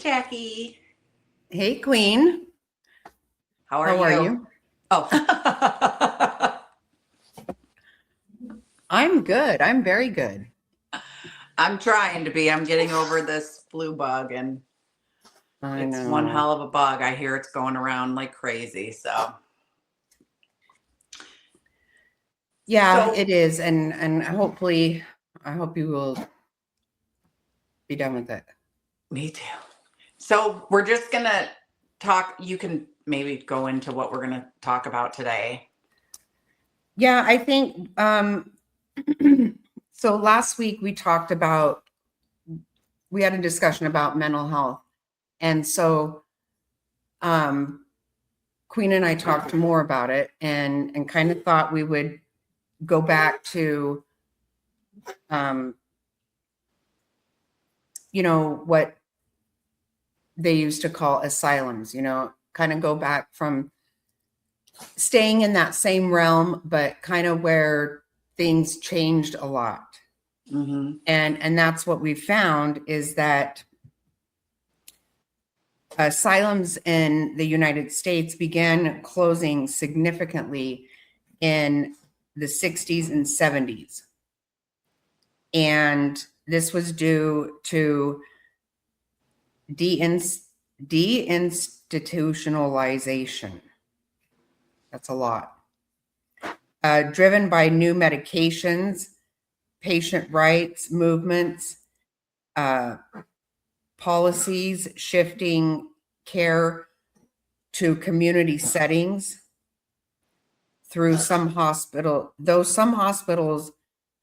Jackie. Hey, Queen. How are How are you? you? Oh, I'm good. I'm very good. I'm trying to be. I'm getting over this flu bug, and I it's one know. hell of a bug. I hear it's going around like crazy. Yeah, So it is. And hopefully, I hope you will be done with it. me too. So we're just gonna talk. You can maybe go into what we're gonna talk about today. Yeah, I think so last week we had a discussion about mental health. And so Queen and I talked more about it and kind of thought we would go back to um what they used to call asylums, kind of go back from staying in that same realm, but kind of where things changed a lot. Mm-hmm. And that's what we found is that asylums in the United States began closing significantly in the 60s and 70s. And this was due to deinstitutionalization. That's a lot. Driven by new medications, patient rights movements, policies shifting care to community settings through some hospitals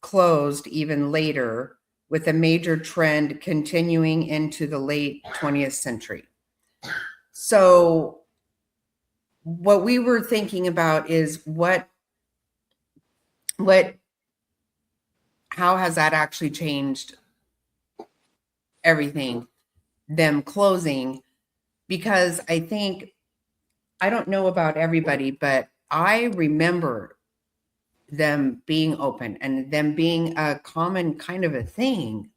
closed even later, with a major trend continuing into the late 20th century. So what we were thinking about is how has that actually changed everything, them closing? Because I don't know about everybody, but I remember them being open and them being a common kind of a thing.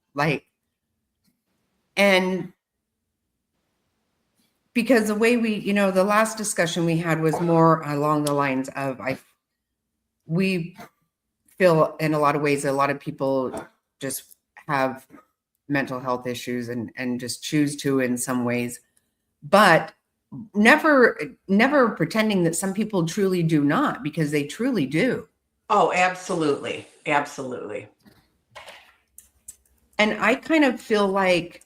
And because the way the last discussion we had was more along the lines of, we feel in a lot of ways, a lot of people just have mental health issues and just choose to in some ways, but never pretending that some people truly do not, because they truly do. Oh, absolutely, absolutely. And I kind of feel like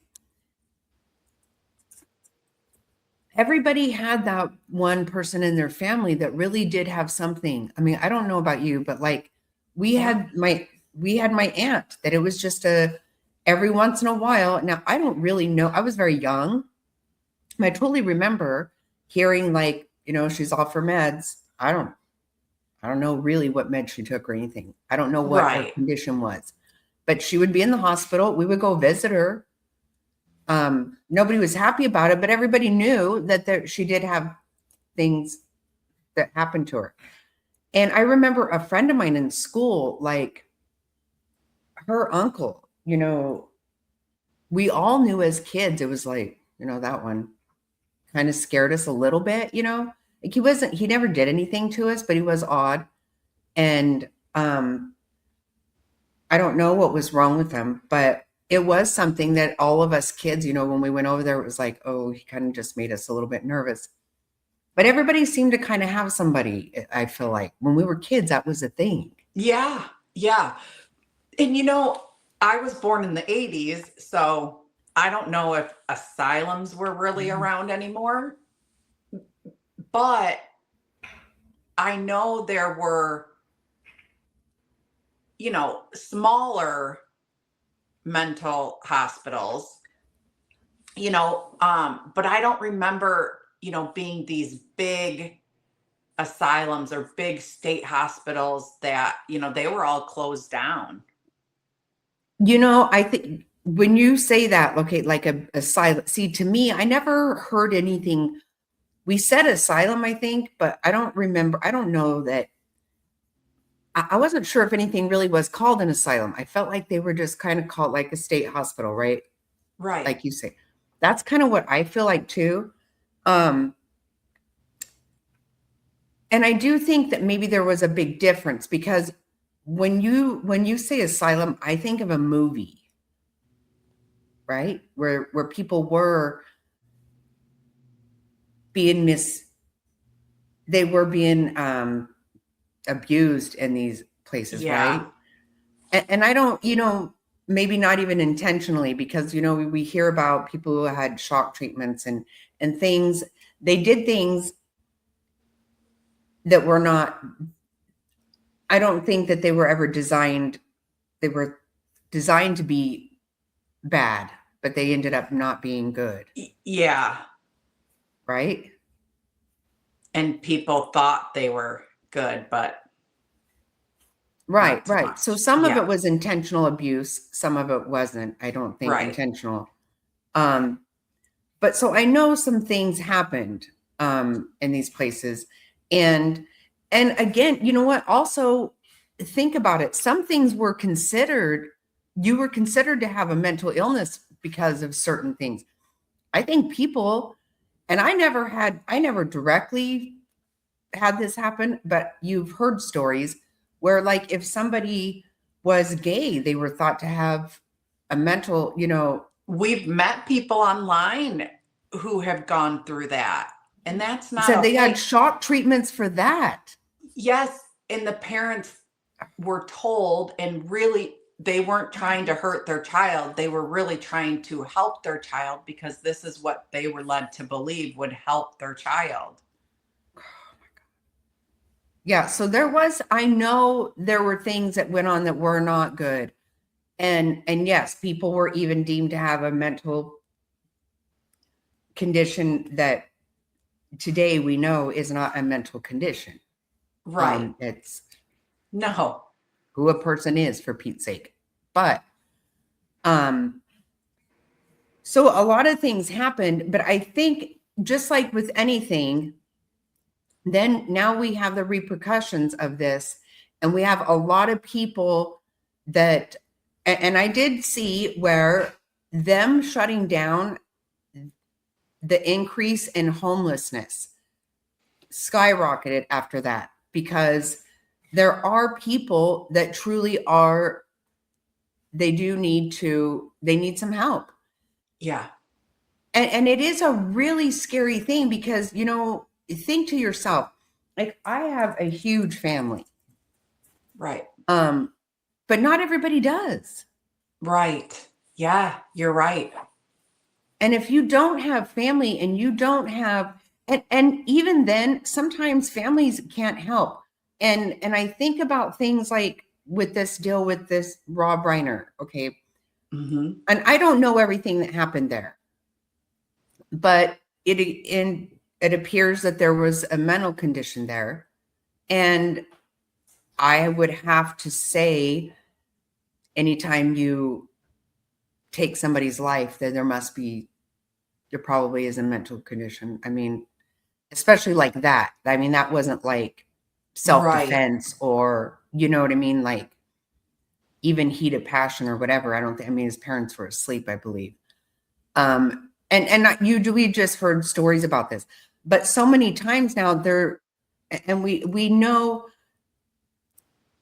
everybody had that one person in their family that really did have something. I mean, I don't know about you, but like we had my aunt that it was just every once in a while. Now, I don't really know. I was very young. I totally remember hearing she's off her meds. I don't know really what meds she took or anything. I don't know what her Right. condition was, but she would be in the hospital. We would go visit her. Nobody was happy about it, but everybody knew that she did have things that happened to her. And I remember a friend of mine in school, like her uncle, we all knew as kids, it was like, that one kind of scared us a little bit, like he never did anything to us, but he was odd. And I don't know what was wrong with him, but it was something that all of us kids, when we went over there, it was like, oh, he kind of just made us a little bit nervous. But everybody seemed to kind of have somebody. I feel like when we were kids, that was a thing. Yeah, yeah. And I was born in the 80s, so I don't know if asylums were really around anymore, but I know there were, smaller mental hospitals, but I don't remember, being these big asylums or big state hospitals that, they were all closed down. I think when you say that, okay, like a asylum, see, to me, I never heard anything. We said asylum, I think, but I don't remember. I don't know that. I wasn't sure if anything really was called an asylum. I felt like they were just kind of called like a state hospital, right? Right. Like you say. That's kind of what I feel like too. Um, and I do think that maybe there was a big difference because when you say asylum, I think of a movie, right? Where people were being they were being abused in these places, Yeah. right? And I don't, maybe not even intentionally, because we hear about people who had shock treatments and things. They did things that were not. I don't think that they were ever designed. They were designed to be bad, but they ended up not being good, Yeah. right? And people thought they were good, but Right, not so right. So much. some of it Yeah. was intentional abuse, some of it wasn't. I don't think Right. intentional. Um, but so I know some things happened in these places, and again, you know what? Also, think about it. Some things were considered. You were considered to have a mental illness because of certain things. I think people, and I never directly had this happen, but you've heard stories where, like, if somebody was gay, they were thought to have a mental, We've met people online who have gone through that, and that's not said they had okay. shock treatments for that. Yes, and the parents were told, and really, they weren't trying to hurt their child. They were really trying to help their child because this is what they were led to believe would help their child. Yeah, so I know there were things that went on that were not good. And yes, people were even deemed to have a mental condition that today we know is not a mental condition. Right. It's No. who a person is, for Pete's sake. But um so a lot of things happened, but I think just like with anything, then now we have the repercussions of this, and we have a lot of people that, and I did see where them shutting down, the increase in homelessness skyrocketed after that, because there are people that truly are, they need some help. Yeah. And it is a really scary thing because, think to yourself, like, I have a huge family. Right. But not everybody does. Right. Yeah, you're right. And if you don't have family and you don't have, and even then, sometimes families can't help. And I think about things like with this deal with this Rob Reiner, okay? Hmm. And I don't know everything that happened there, but it appears that there was a mental condition there. And I would have to say, anytime you take somebody's life, then there probably is a mental condition. I mean, especially like that. I mean, that wasn't like Right. self-defense, or, you know what I mean? Like, even heat of passion or whatever. I don't think, I mean, his parents were asleep, I believe. And not you, we just heard stories about this, but so many times now and we know.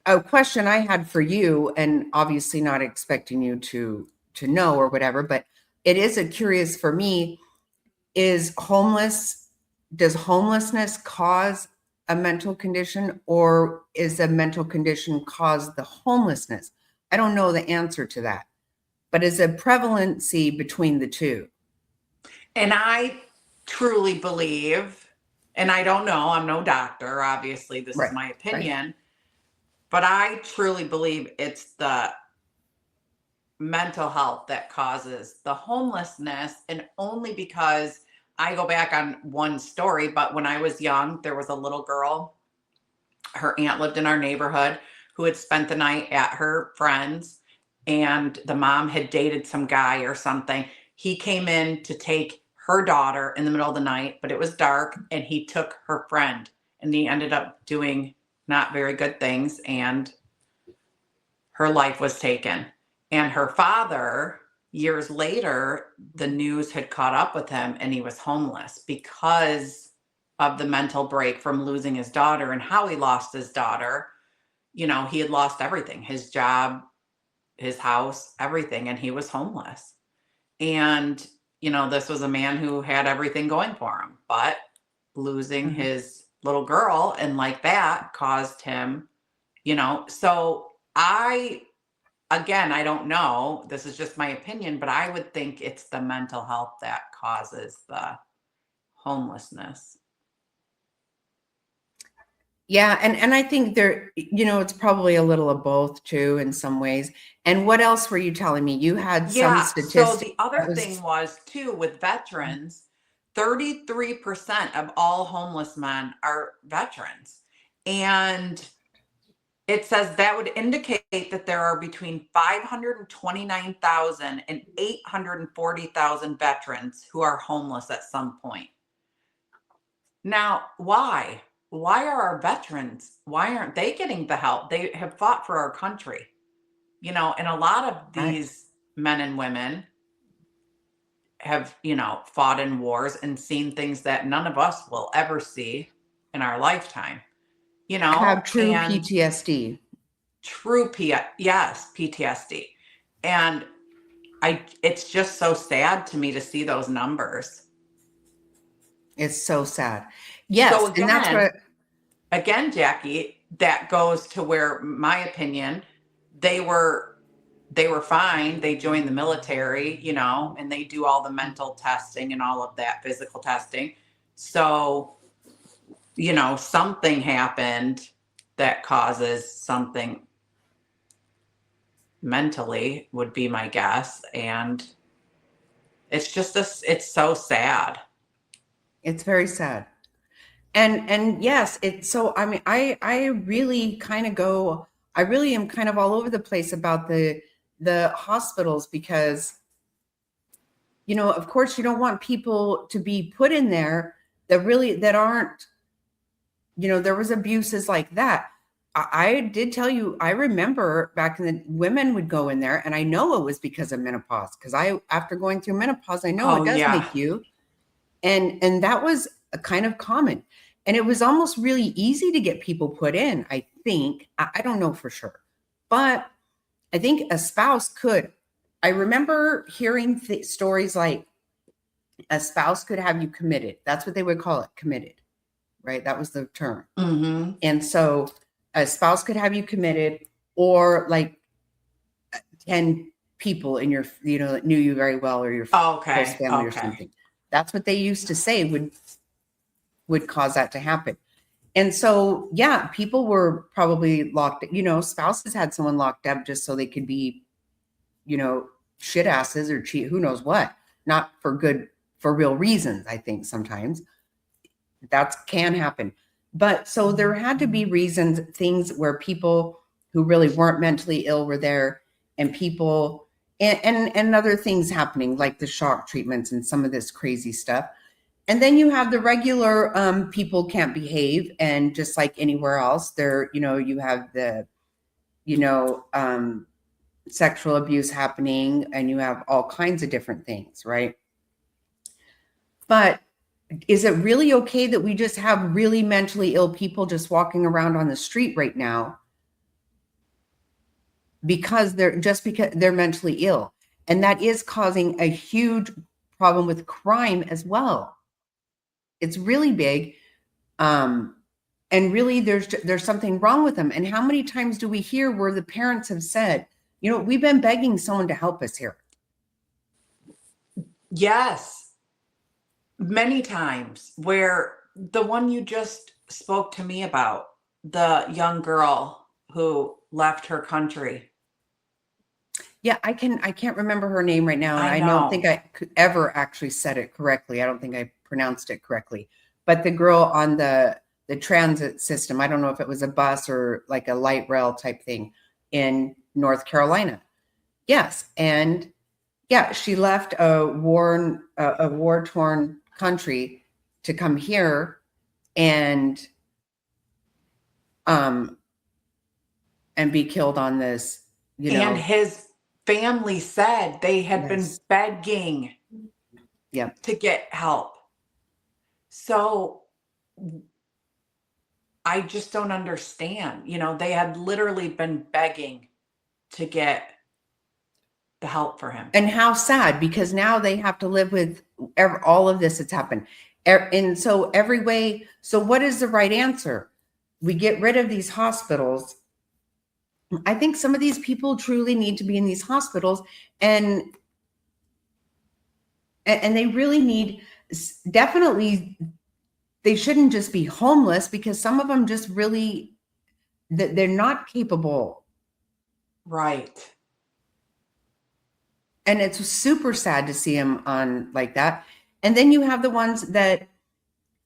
A question I had for you, and obviously not expecting you to know or whatever, but it is a curious for me, is does homelessness cause a mental condition, or is a mental condition cause the homelessness? I don't know the answer to that, but is a prevalency between the two. And I truly believe, and I don't know, I'm no doctor, obviously, this is Right, my right. opinion, but I truly believe it's the mental health that causes the homelessness. And only because I go back on one story, but when I was young, there was a little girl, her aunt lived in our neighborhood, who had spent the night at her friend's, and the mom had dated some guy or something. He came in to take her daughter in the middle of the night, but it was dark, and he took her friend, and he ended up doing not very good things, and her life was taken. And her father years later, the news had caught up with him and he was homeless because of the mental break from losing his daughter and how he lost his daughter. You know, he had lost everything, his job, his house, everything, and he was homeless. And, you know, this was a man who had everything going for him, but losing Mhm. his little girl and like that caused him, you know. So I, again, I don't know. This is just my opinion, but I would think it's the mental health that causes the homelessness. Yeah, and I think there, it's probably a little of both too in some ways. And what else were you telling me? You had some Yeah. So statistic the other that thing was was too with veterans, 33% of all homeless men are veterans. And it says that would indicate that there are between 529,000 and 840,000 veterans who are homeless at some point. Now, why? Why are our veterans, why aren't they getting the help? They have fought for our country, you know, and a lot of I these men and women have, you know, fought in wars and seen things that none of us will ever see in our lifetime, you have know, true and PTSD. true yes, PTSD. And it's just so sad to me to see those numbers. It's so sad. So Yes, and that's again, what Jackie, that goes to where my opinion, they were they were fine. They joined the military, you know, and they do all the mental testing and all of that physical testing. So, you know, something happened that causes something mentally would be my guess. And it's just this, it's so sad. it's very sad. And yes, it's so I mean I really kind of go I really am kind of all over the place about the hospitals because of course you don't want people to be put in there that aren't, there was abuses like that. I did tell you, I remember back in the women would go in there, and I know it was because of menopause. Because after going through menopause, I know it Oh, does yeah. make you, and that was a kind of common, and it was almost really easy to get people put in. I think I don't know for sure, but I think a spouse could. I remember hearing stories like a spouse could have you committed. That's what they would call it, committed, right? That was the term. Mm-hmm. And so a spouse could have you committed, or like 10 people in your, that knew you very well, or your close Okay. family or Okay. something. That's what they used to say would cause that to happen. And so, yeah, people were probably locked, spouses had someone locked up just so they could be, shit asses or cheat, who knows what, not for real reasons. I think sometimes that can happen. But so there had to be reasons, things where people who really weren't mentally ill were there, and people and other things happening like the shock treatments and some of this crazy stuff. And then you have the regular people can't behave, and just like anywhere else, there, you have the, sexual abuse happening, and you have all kinds of different things, right? But is it really okay that we just have really mentally ill people just walking around on the street right now because they're mentally ill? And that is causing a huge problem with crime as well. It's really big. And really there's something wrong with them. And how many times do we hear where the parents have said, we've been begging someone to help us here? Yes. Many times, where the one you just spoke to me about, the young girl who left her country. Yeah, I can't remember her name right now, and I I don't think know. I could ever actually said it correctly. I don't think I pronounced it correctly. But the girl on the transit system, I don't know if it was a bus or like a light rail type thing in North Carolina. Yes, and yeah, she left a war-torn country to come here and um and be killed on this, And his family said they had been Yes. begging Yep. to get help. So I just don't understand. They had literally been begging to get the help for him. And how sad, because now they have to live with all of this that's happened. And so every way, so what is the right answer? We get rid of these hospitals. I think some of these people truly need to be in these hospitals, and they really need, definitely, they shouldn't just be homeless, because some of them just really, they're not capable. Right. And it's super sad to see them on like that. And then you have the ones that,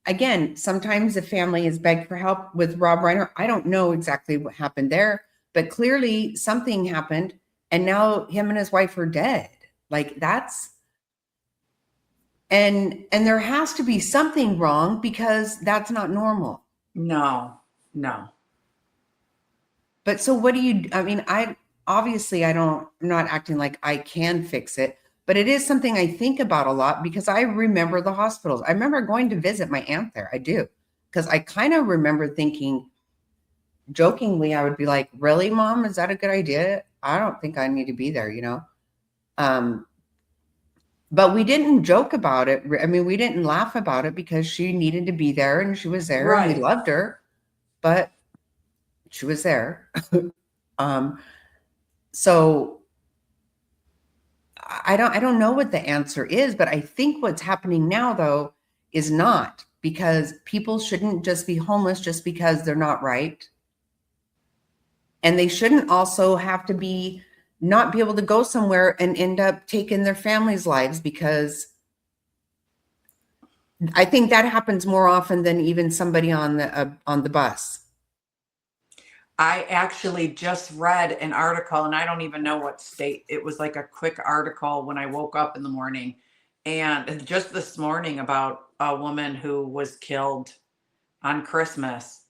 again, sometimes the family is begged for help. With Rob Reiner, I don't know exactly what happened there, but clearly something happened, and now him and his wife are dead. Like, that's, and there has to be something wrong, because that's not normal. No, no. But so what do you, I mean, obviously I'm not acting like I can fix it, but it is something I think about a lot, because I remember the hospitals. I remember going to visit my aunt there. I do. Because I kind of remember thinking, jokingly, I would be like, really, Mom, is that a good idea? I don't think I need to be there, Um, but we didn't joke about it. I mean, we didn't laugh about it, because she needed to be there, and she was there, and we Right. loved her, but she was there. um, so I don't know what the answer is, but I think what's happening now, though, is not, because people shouldn't just be homeless just because they're not right. And they shouldn't also have to be, not be able to go somewhere and end up taking their family's lives, because I think that happens more often than even somebody on the bus. I actually just read an article, and I don't even know what state. It was like a quick article when I woke up in the morning, and just this morning, about a woman who was killed on Christmas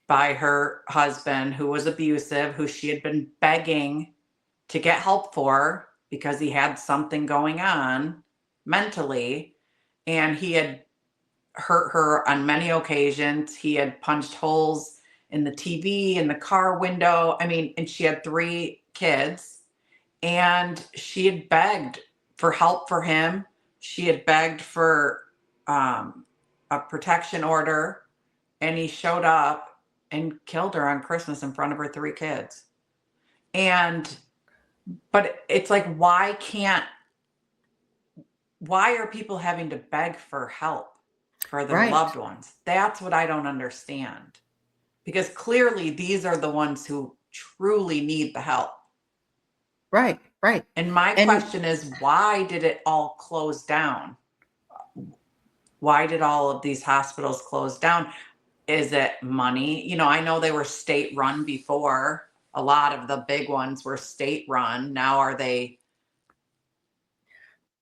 by her husband, who was abusive, who she had been begging to get help for because he had something going on mentally, and he had hurt her on many occasions. He had punched holes in the TV, in the car window. I mean, and she had 3 kids, and she had begged for help for him. She had begged for a protection order, and he showed up and killed her on Christmas in front of her 3 kids. And, but it's like, why are people having to beg for help for their Right, loved ones? That's what I don't understand. Because clearly these are the ones who truly need the help. right, right. And my And question is, why did it all close down? Why did all of these hospitals close down? Is it money? I know they were state run before. A lot of the big ones were state run. Now are they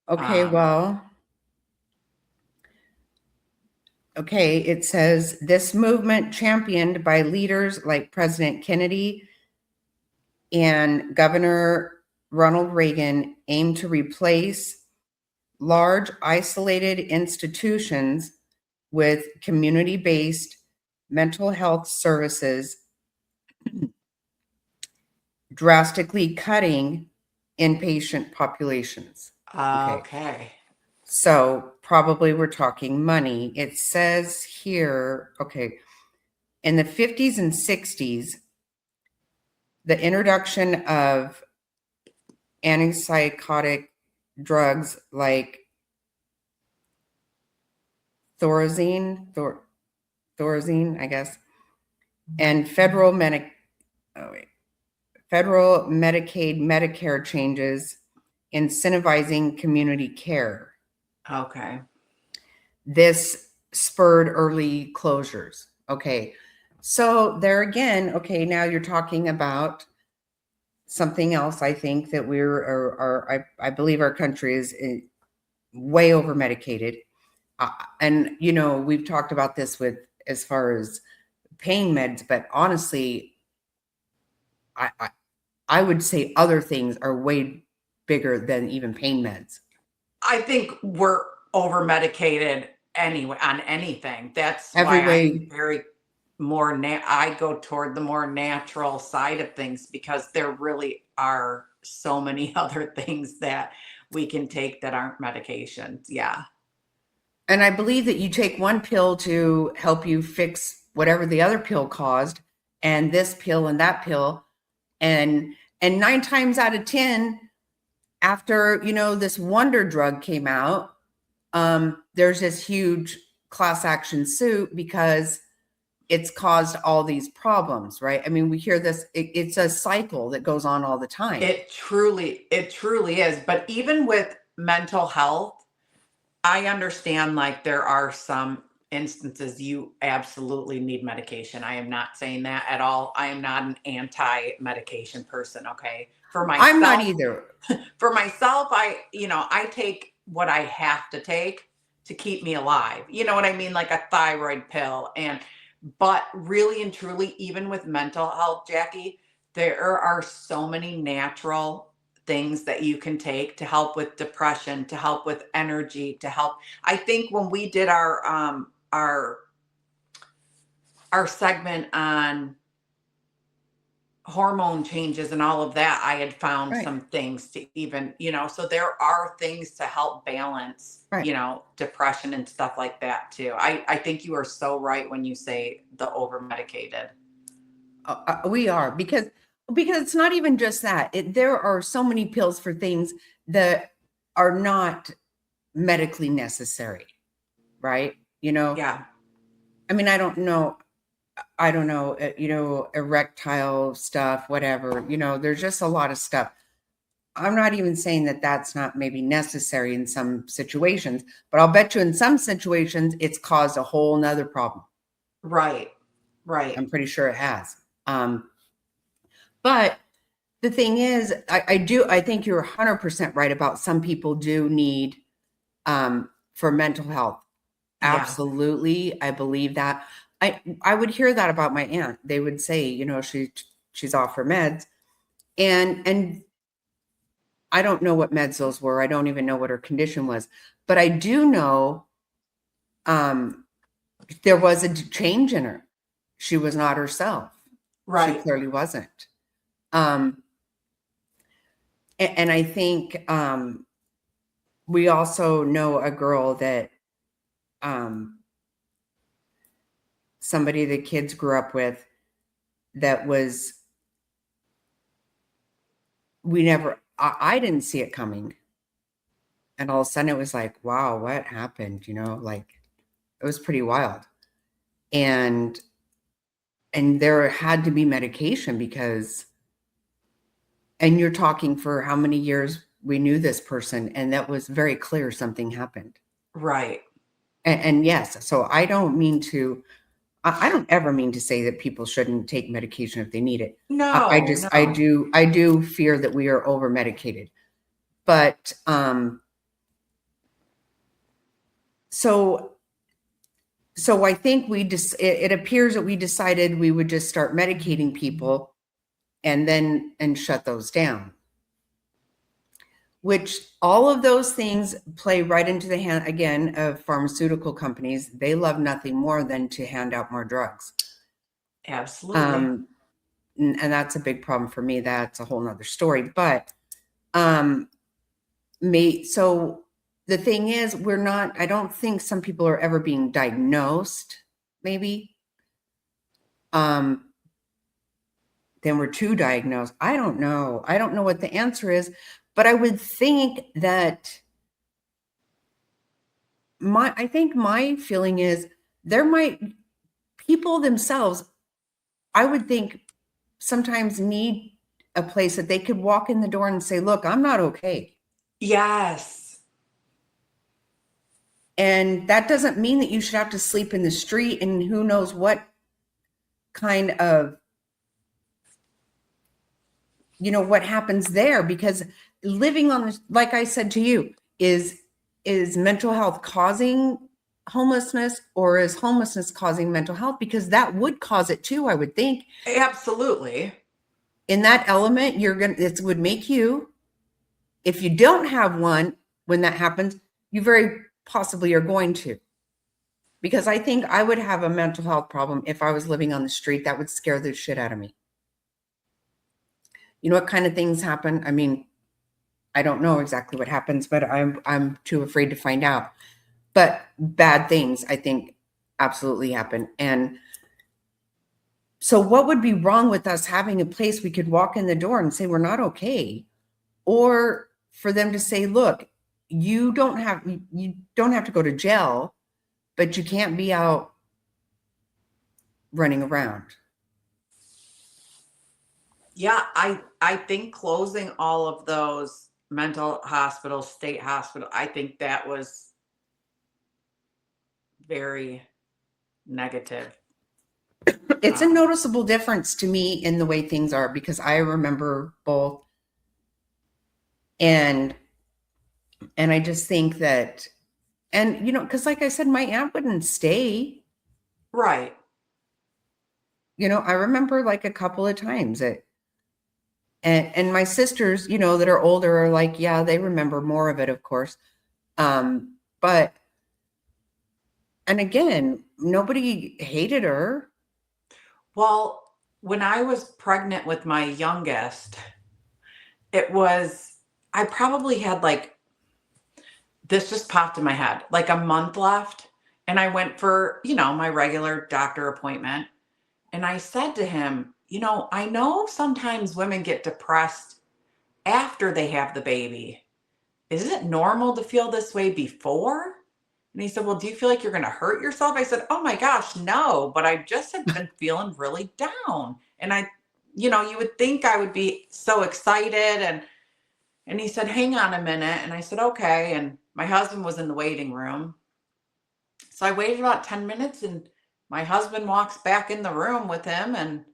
okay, well, okay, it says this movement, championed by leaders like President Kennedy and Governor Ronald Reagan, aimed to replace large isolated institutions with community-based mental health services, drastically cutting inpatient populations. Okay. okay? So probably we're talking money. It says here, okay, in the 50s and 60s, the introduction of antipsychotic drugs like Thorazine, I guess, and federal Medicaid, Medicare changes incentivizing community care. Okay. This spurred early closures. Okay. So there again, okay, now you're talking about something else. I think that I believe our country is way over medicated. And, we've talked about this with, as far as pain meds, but honestly, I I would say other things are way bigger than even pain meds. I think we're over medicated anyway on anything. That's Every why I'm way. very I go toward the more natural side of things because there really are so many other things that we can take that aren't medications. Yeah. And I believe that you take one pill to help you fix whatever the other pill caused, and this pill and that pill. And 9 times out of 10, after, this wonder drug came out, there's this huge class action suit because it's caused all these problems, right? I mean, we hear this, it's a cycle that goes on all the time. It truly is. But even with mental health, I understand like there are some instances you absolutely need medication. I am not saying that at all. I am not an anti-medication person, okay? For I'm not myself, either. I take what I have to take to keep me alive. You know what I mean? Like a thyroid pill. But really and truly, even with mental health, Jackie, there are so many natural things that you can take to help with depression, to help with energy, to help. I think when we did our segment on hormone changes and all of that, I had found Right, some things to even, so there are things to help balance, right. depression and stuff like that too. I think you are so right when you say the over medicated. We are, because it's not even just that. There are so many pills for things that are not medically necessary, right? Yeah. I mean, I don't know, erectile stuff, whatever. There's just a lot of stuff. I'm not even saying that that's not maybe necessary in some situations, but I'll bet you in some situations it's caused a whole nother problem. Right. Right. I'm pretty sure it has. But the thing is, I think you're 100% right about some people do need for mental health. Yeah. Absolutely. I believe that. I would hear that about my aunt. They would say, she's off her meds. And I don't know what meds those were. I don't even know what her condition was. But I do know um there was a change in her. She was not herself. She Right. clearly wasn't. Um and I think we also know a girl that um somebody the kids grew up with that was we never I didn't see it coming. And all of a sudden it was like, wow, what happened? Like it was pretty wild. And there had to be medication because and you're talking for how many years we knew this person, and that was very clear something happened. Right. And yes, so I don't ever mean to say that people shouldn't take medication if they need it. I No, just I no. do fear that we are over medicated. But so I think it appears that we decided we would just start medicating people and shut those down, which all of those things play right into the hand again of pharmaceutical companies. They love nothing more than to hand out more drugs. Absolutely. And that's a big problem for me. That's a whole nother story. But um so the thing is, I don't think some people are ever being diagnosed, maybe. Then we're too diagnosed. I don't know. I don't know what the answer is, but I would think that I think my feeling is there might people themselves, I would think sometimes need a place that they could walk in the door and say, look, I'm not okay. Yes. And that doesn't mean that you should have to sleep in the street and who knows what kind of, what happens there, because living on this, like I said to you, is mental health causing homelessness, or is homelessness causing mental health? Because that would cause it too, I would think. Absolutely. in that element, it would make you, if you don't have one, when that happens, you very possibly are going to. Because I think I would have a mental health problem if I was living on the street. That would scare the shit out of me. You know what kind of things happen? I mean, I don't know exactly what happens, but I'm too afraid to find out. But bad things, I think, absolutely happen. And so what would be wrong with us having a place we could walk in the door and say we're not okay? Or for them to say, look, you don't have to go to jail, but you can't be out running around. Yeah, I think closing all of those mental hospitals, state hospital, I think that was very negative. It's a Um, noticeable difference to me in the way things are, because I remember both. And I just think that, and because like I said, my aunt wouldn't stay. right. I remember like a couple of times that, and my sisters, that are older are like, yeah, they remember more of it, of course. But, and again, nobody hated her. Well, when I was pregnant with my youngest, it was, I probably had like, this just popped in my head, like a month left. And I went for, my regular doctor appointment. And I said to him, I know sometimes women get depressed after they have the baby. Is it normal to feel this way before? And he said, well, do you feel like you're going to hurt yourself? I said, oh my gosh, no, but I just have been feeling really down. And you would think I would be so excited. And he said, hang on a minute. And I said, okay. And my husband was in the waiting room. So I waited about 10 minutes and my husband walks back in the room with him and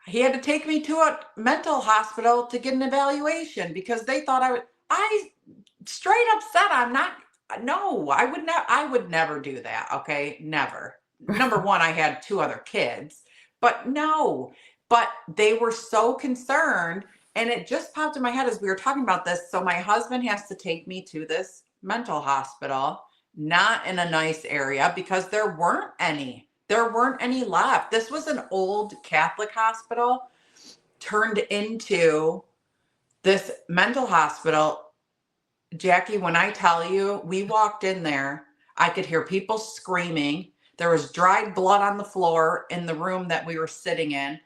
he had to take me to a mental hospital to get an evaluation because they thought I straight up said I'm not, no, I would never do that. Okay. Never. Number one, I had two other kids, but no, but they were so concerned. And it just popped in my head as we were talking about this. So my husband has to take me to this mental hospital, not in a nice area because there weren't any. There weren't any left. This was an old Catholic hospital turned into this mental hospital. Jackie, when I tell you, we walked in there, I could hear people screaming. There was dried blood on the floor in the room that we were sitting in.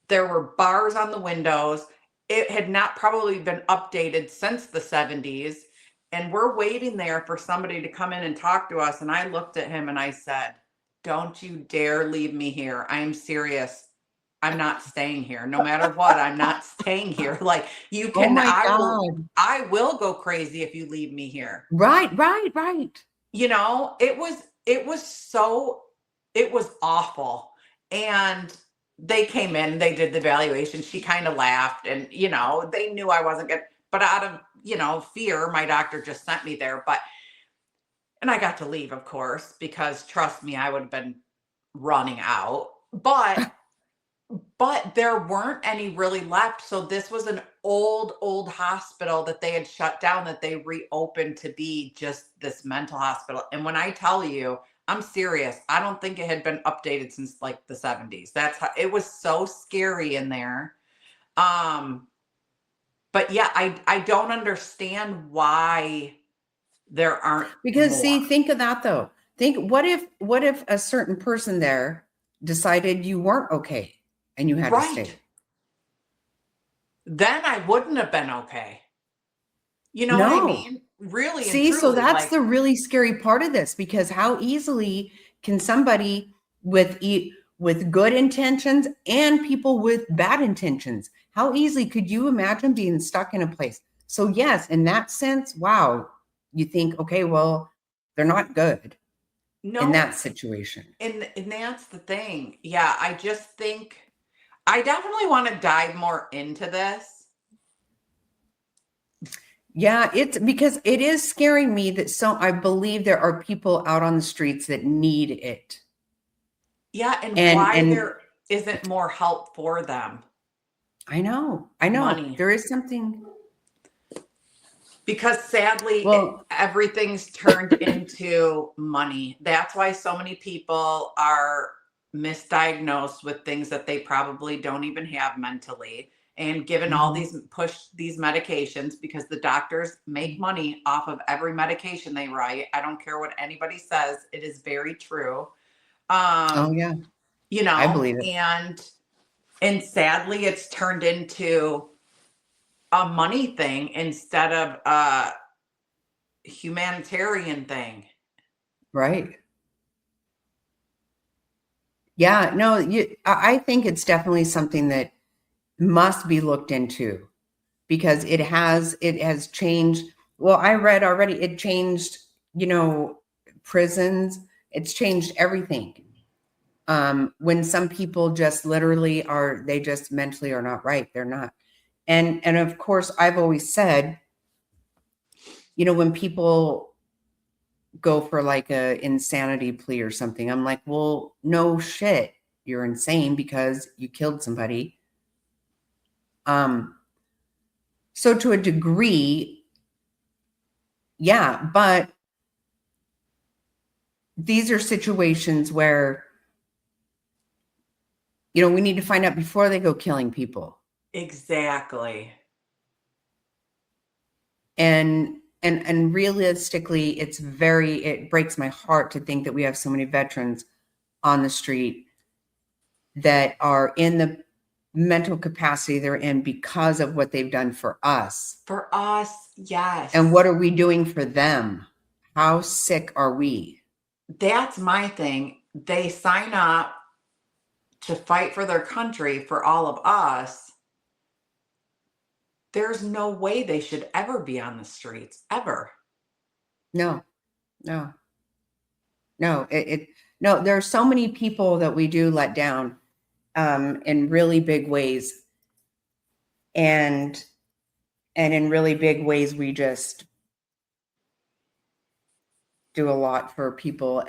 There were bars on the windows. It had not probably been updated since the 70s. And we're waiting there for somebody to come in and talk to us. And I looked at him and I said, don't you dare leave me here. I am serious. I'm not staying here. No matter what, I'm not staying here. Like you Oh can, my God. I will go crazy if you leave me here. Right, right, right. It was awful. And they came in, they did the evaluation. She kind of laughed and, they knew I wasn't good, but out of, fear, my doctor just sent me there. And I got to leave, of course, because trust me, I would have been running out. But there weren't any really left. So this was an old hospital that they had shut down that they reopened to be just this mental hospital. And when I tell you, I'm serious, I don't think it had been updated since like the 70s. That's how it was so scary in there. Um, but yeah, I don't understand why there aren't Because see, more. think of that though. Think, what if a certain person there decided you weren't okay and you had to stay? Right. Then I wouldn't have been okay. You know what I No. mean? Really and See, so truly, that's like, the really scary part of this, because how easily can somebody with with good intentions and people with bad intentions, how easily could you imagine being stuck in a place? So yes, in that sense, wow, you think, okay, well, they're not good in no, that situation. and that's the thing. Yeah, I just think I definitely want to dive more into this. Yeah, it's because it is scaring me that I believe there are people out on the streets that need it. Yeah, and And why there isn't more help for them. I know. I know. Money. There is something. Because sadly, Well, everything's turned into money. That's why so many people are misdiagnosed with things that they probably don't even have mentally, and given all mhm, these medications because the doctors make money off of every medication they write. I don't care what anybody says, it is very true. oh Um, yeah, you I know, believe it. and sadly it's turned into a money thing instead of a humanitarian thing. Right. Yeah. No, I think it's definitely something that must be looked into because it has changed. Well, I read already it changed, you know, prisons. It's changed everything. When some people just literally are, they just mentally are not right. They're not. And of course, I've always said, you know, when people go for like a insanity plea or something, I'm like, well, no shit, you're insane because you killed somebody. Um, so to a degree, yeah, but these are situations where, you know, we need to find out before they go killing people. Exactly. And realistically, it breaks my heart to think that we have so many veterans on the street that are in the mental capacity they're in because of what they've done for us. For us, And what yes. are we doing for them? How sick are we? That's my thing. They sign up to fight for their country for all of us. There's no way they should ever be on the streets, ever. No, no, no. No, there are so many people that we do let down in really big ways. And in really big ways, we just do a lot for people.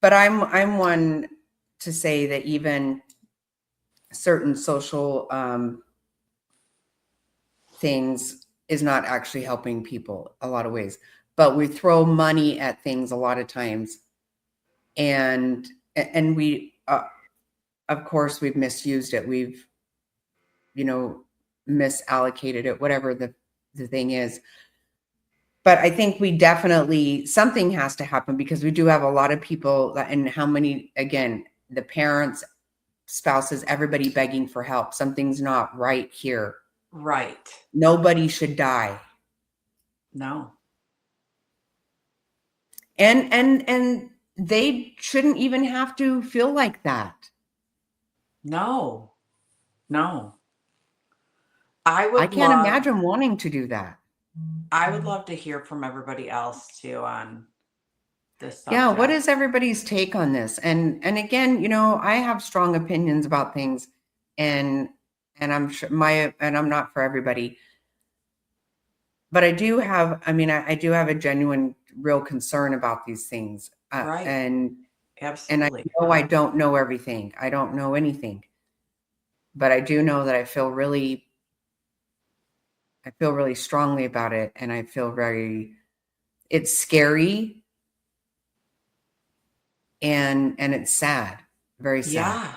But I'm one to say that even certain social things is not actually helping people a lot of ways. But we throw money at things a lot of times, and we, of course, we've misused it. We've, you know, misallocated it, whatever the thing is. But I think we definitely, something has to happen because we do have a lot of people that, and how many, again, the parents, spouses, everybody begging for help. Something's not right here. Right. Nobody should die. No. And they shouldn't even have to feel like that. No. No. I I would can't love imagine wanting to do that. I would love to hear from everybody else too on this Yeah, what subject. is everybody's take on this? And again, you know, I have strong opinions about things, and I'm sure I'm not for everybody, but I do have, I mean, I do have a genuine, real concern about these things. Right. And I Absolutely. know I don't know everything. I don't know anything, but I do know that I feel really strongly about it, and I feel it's scary and it's sad, very sad. Yeah.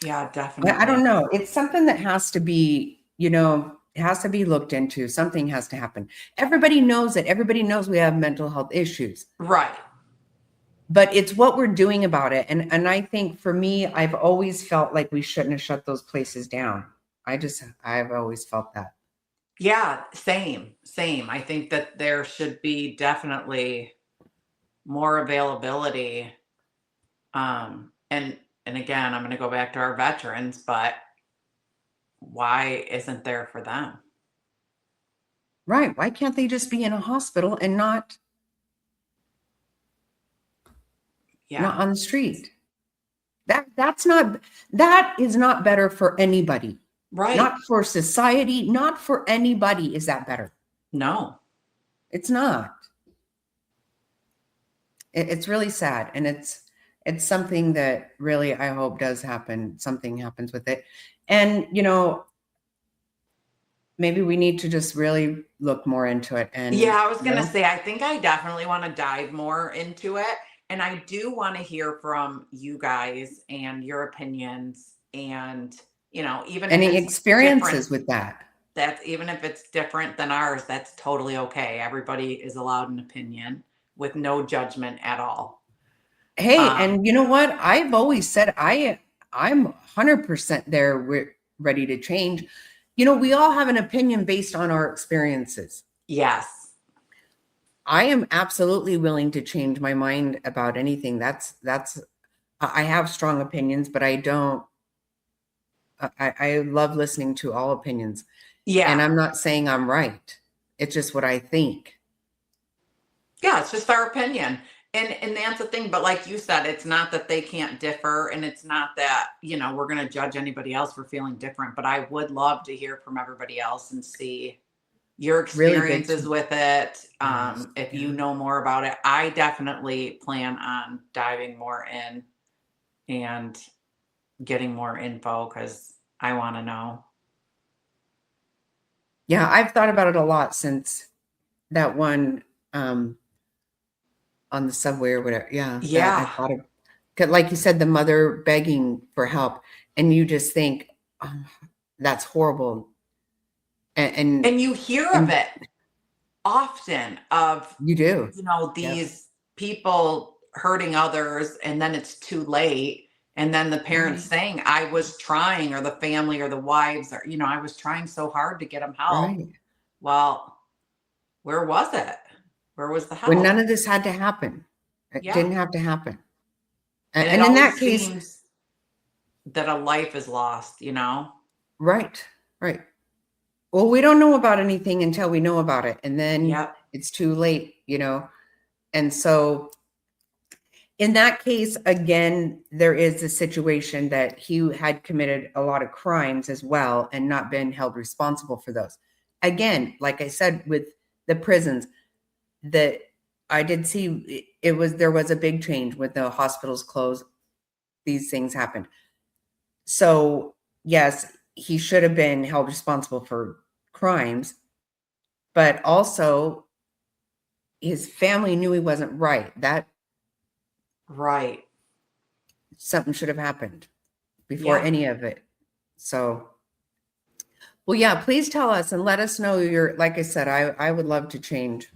Yeah, I don't definitely. know. It's something that has to be, you know, it has to be looked into. Something has to happen. Everybody knows it. Everybody knows we have mental health issues, Right. but it's what we're doing about it. And I think for me, I've always felt like we shouldn't have shut those places down. I've always felt that. Yeah, same. Same. I think that there should be definitely more availability. And again, I'm going to go back to our veterans, but why isn't there for them? Right. Why can't they just be in a hospital and not Yeah. on the street? That is not better for anybody. Right. Not for society, not for anybody is that better. No. It's not. It's really sad, and it's something that really I hope does happen. Something happens with it. And, you know, maybe we need to just really look more into it and, Yeah, I was you gonna know, say, I think I definitely want to dive more into it. And I do want to hear from you guys and your opinions. And, even if any it's different, experiences with that. even if it's different than ours, that's totally okay. Everybody is allowed an opinion with no judgment at all. Hey, Um, and you know what? I've always said I'm 100% there. We're ready to change. You know, we all have an opinion based on our experiences. yes. I am absolutely willing to change my mind about anything. That's I have strong opinions, but I don't I love listening to all opinions. And Yeah. I'm not saying I'm right. It's just what I think. Yeah, it's just our opinion. And that's the thing, but like you said, it's not that they can't differ, and it's not that, we're going to judge anybody else for feeling different, but I would love to hear from everybody else and see your Really good. experiences with it. Yes. If you Yeah. know more about it, I definitely plan on diving more in and getting more info because I want to know. Yeah, I've thought about it a lot since that one um on the subway or whatever. Yeah, that I Yeah. thought of, 'cause like you said, the mother begging for help, and you just think, oh, that's horrible. And And you hear of and it often of, you do. Yep. these people hurting others, and then it's too late. And then the parents Right. saying, I was trying, or the family or the wives, or, I was trying so hard to get them help. Right. Well, where was it? Where was the When help? none of this had to happen. It Yeah. didn't have to happen. And it And in always that case, seems that a life is lost. right, right. Well, we don't know about anything until we know about it, and then Yep. it's too late, you know. And so in that case, again, there is a situation that he had committed a lot of crimes as well and not been held responsible for those. Again, like I said, with the prisons, that I did see there was a big change when the hospitals closed. These things happened. So yes, he should have been held responsible for crimes, but also his family knew he wasn't right. That Right. something should have happened before Yeah. any of it. So, well, yeah, please tell us and let us know like I said, I would love to change.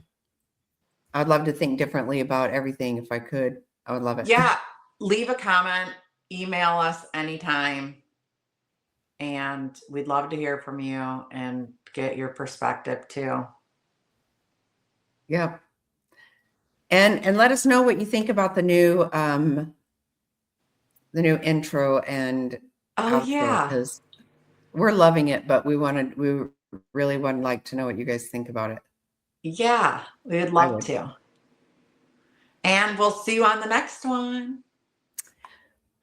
I'd love to think differently about everything if I could. I would love it. Yeah. Leave a comment, email us anytime, and we'd love to hear from you and get your perspective too. Yeah. And let us know what you think about the new intro and Oh, outro, yeah. because we're loving it, but we really would like to know what you guys think about it. Yeah. We would I love would. to. And we'll see you on the next one.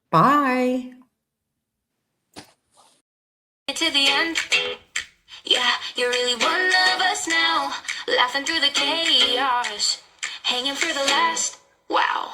Bye. To the end. Yeah, you're really one of us now. Laughing through the chaos. Hanging for the last. Wow.